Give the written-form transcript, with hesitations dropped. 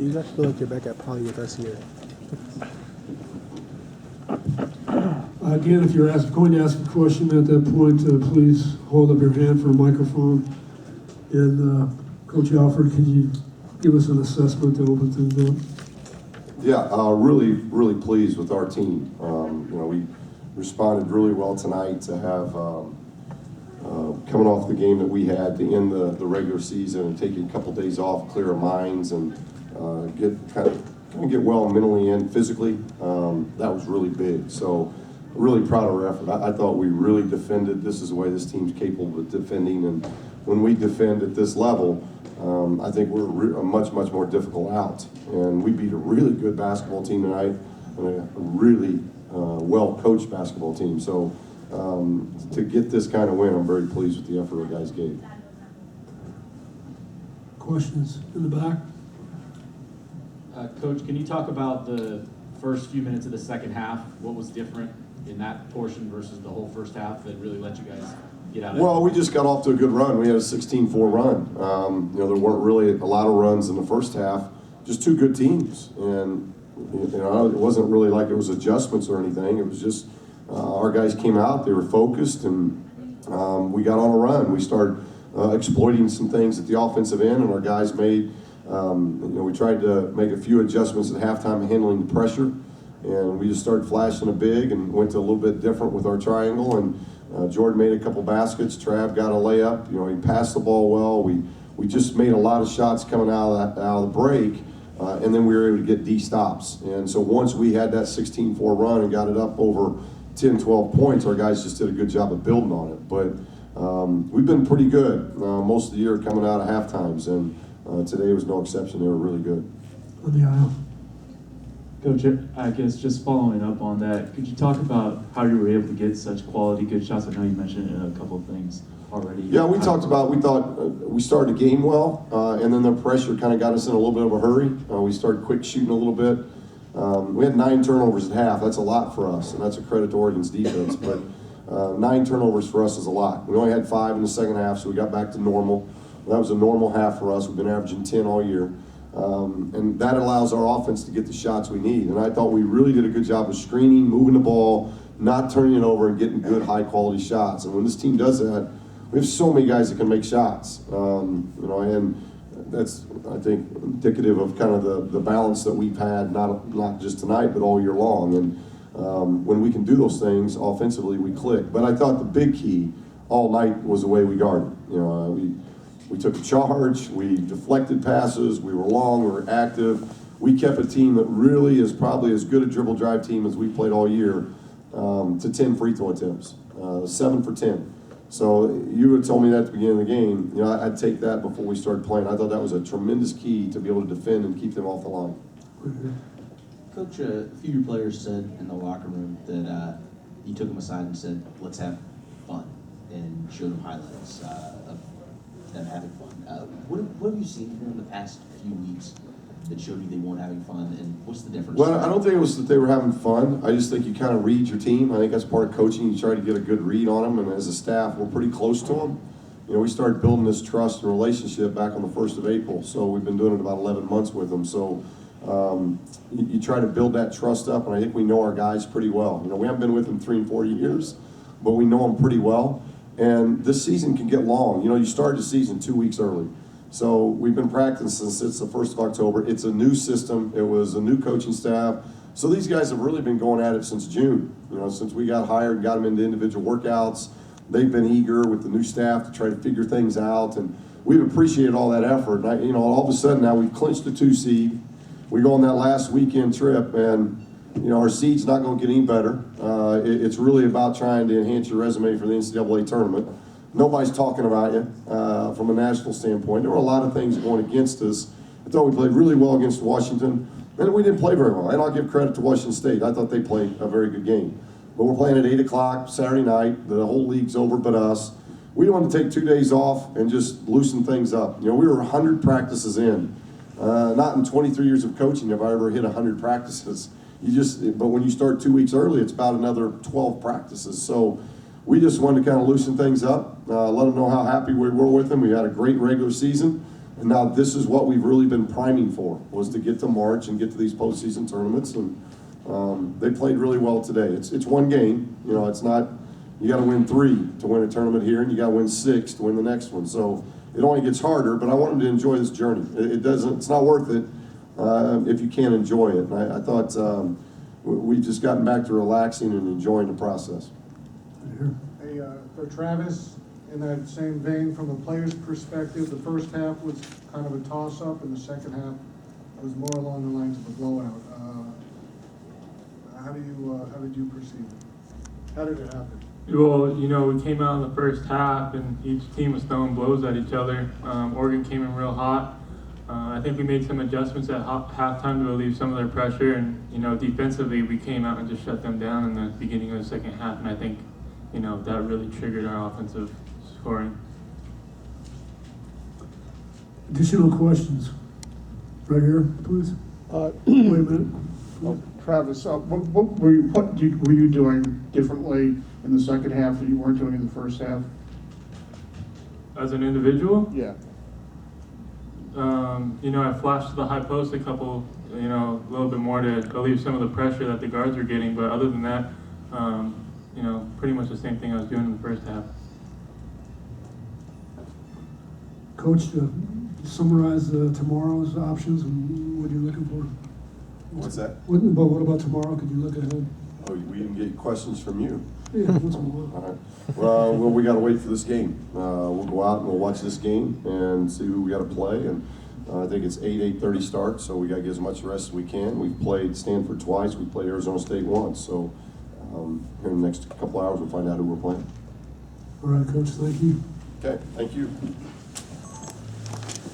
Do you guys feel like you're back at Poly with us here? Again, if you're going to ask a question at that point, please hold up your hand for a microphone. And Coach Alford, can you give us an assessment to open things up? Yeah, really pleased with our team. We responded really well tonight to have coming off the game that we had to end the regular season and taking a couple days off, clear our minds, and get well mentally and physically. That was really big. So really proud of our effort. I thought we really defended. This is the way this team's capable of defending, and when we defend at this level, I think we're a much more difficult out. And we beat a really good basketball team tonight and a really well-coached basketball team. So to get this kind of win, I'm very pleased with the effort our guys gave. Questions in the back? Coach, can you talk about the first few minutes of the second half? What was different in that portion versus the whole first half that really let you guys get out of it? Well, we just got off to a good run. We had a 16-4 run. There weren't really a lot of runs in the first half, just two good teams. And it wasn't really like it was adjustments or anything. It was just our guys came out, they were focused, and we got on a run. We started exploiting some things at the offensive end, and our guys made, we tried to make a few adjustments at halftime handling the pressure, and we just started flashing a big and went to a little bit different with our triangle, and Jordan made a couple baskets, Trav got a layup, he passed the ball well. We just made a lot of shots coming out of the break, and then we were able to get D stops. And so once we had that 16-4 run and got it up over 10, 12 points, our guys just did a good job of building on it. But we've been pretty good most of the year coming out of half times, and today was no exception. They were really good. On the aisle. Coach, I guess just following up on that, could you talk about how you were able to get such quality good shots? I know you mentioned a couple of things already. Yeah, we thought we started the game well, and then the pressure kind of got us in a little bit of a hurry. We started quick shooting a little bit. We had 9 turnovers at half. That's a lot for us, and that's a credit to Oregon's defense. But 9 turnovers for us is a lot. We only had 5 in the second half, so we got back to normal. That was a normal half for us. We've been averaging 10 all year. And that allows our offense to get the shots we need. And I thought we really did a good job of screening, moving the ball, not turning it over, and getting good, high-quality shots. And when this team does that, we have so many guys that can make shots. And that's, I think, indicative of kind of the balance that we've had, not just tonight, but all year long. And when we can do those things offensively, we click. But I thought the big key all night was the way we guarded. We took a charge, we deflected passes, we were long, we were active. We kept a team that really is probably as good a dribble drive team as we played all year to 10 free throw attempts, 7 for 10. So you had told me that at the beginning of the game, I'd take that before we started playing. I thought that was a tremendous key to be able to defend and keep them off the line. Coach, a few of your players said in the locker room that you took them aside and said, let's have fun, and showed them highlights of them having fun. What have you seen from them the past few weeks that showed you they weren't having fun, and what's the difference? Well, I don't think it was that they were having fun. I just think you kind of read your team. I think that's part of coaching. You try to get a good read on them, and as a staff, we're pretty close to them. We started building this trust and relationship back on the 1st of April, so we've been doing it about 11 months with them. So you try to build that trust up, and I think we know our guys pretty well. We haven't been with them 3 and 4 years, but we know them pretty well. And this season can get long. You start the season 2 weeks early. So we've been practicing since the 1st of October. It's a new system. It was a new coaching staff. So these guys have really been going at it since June. Since we got hired and got them into individual workouts, they've been eager with the new staff to try to figure things out. And we've appreciated all that effort. And all of a sudden now we've clinched the 2 seed. We go on that last weekend trip, and our seed's not going to get any better. It's really about trying to enhance your resume for the NCAA tournament. Nobody's talking about you from a national standpoint. There were a lot of things going against us. I thought we played really well against Washington, and we didn't play very well. And I'll give credit to Washington State. I thought they played a very good game. But we're playing at 8 o'clock Saturday night. The whole league's over but us. We wanted to take 2 days off and just loosen things up. We were 100 practices in. Not in 23 years of coaching have I ever hit 100 practices. But when you start 2 weeks early, it's about another 12 practices. So we just wanted to kind of loosen things up, let them know how happy we were with them. We had a great regular season, And now this is what we've really been priming for, was to get to March and get to these postseason tournaments. And they played really well today. It's one game, you know, it's not, you gotta win 3 to win a tournament here, and you gotta win 6 to win the next one. So it only gets harder, but I want them to enjoy this journey. It's not worth it if you can't enjoy it. And I thought we've just gotten back to relaxing and enjoying the process. Here. Hey, for Travis, in that same vein, from a player's perspective, the first half was kind of a toss-up, and the second half was more along the lines of a blowout. How did you perceive it? How did it happen? Well, you know, we came out in the first half and each team was throwing blows at each other. Oregon came in real hot. I think we made some adjustments at halftime to relieve some of their pressure, and, you know, defensively we came out and just shut them down in the beginning of the second half, and I think, you know, that really triggered our offensive scoring. Additional questions? Right here, please. Wait a minute. Travis, what were you doing differently in the second half that you weren't doing in the first half? As an individual, Yeah. you know, I flashed to the high post a couple, you know, a little bit more to relieve some of the pressure that the guards were getting, but other than that, you know, pretty much the same thing I was doing in the first half. Coach, summarize tomorrow's options and what you're looking for. What's that? What about tomorrow? Could you look ahead? Oh, we didn't get questions from you. Yeah, once in a while. All right. Well, we got to wait for this game. We'll go out and we'll watch this game and see who we got to play. And I think it's 8:30 start, so we got to get as much rest as we can. We've played Stanford twice. We played Arizona State once. So here in the next couple hours, we'll find out who we're playing. All right, Coach, thank you. Okay, thank you.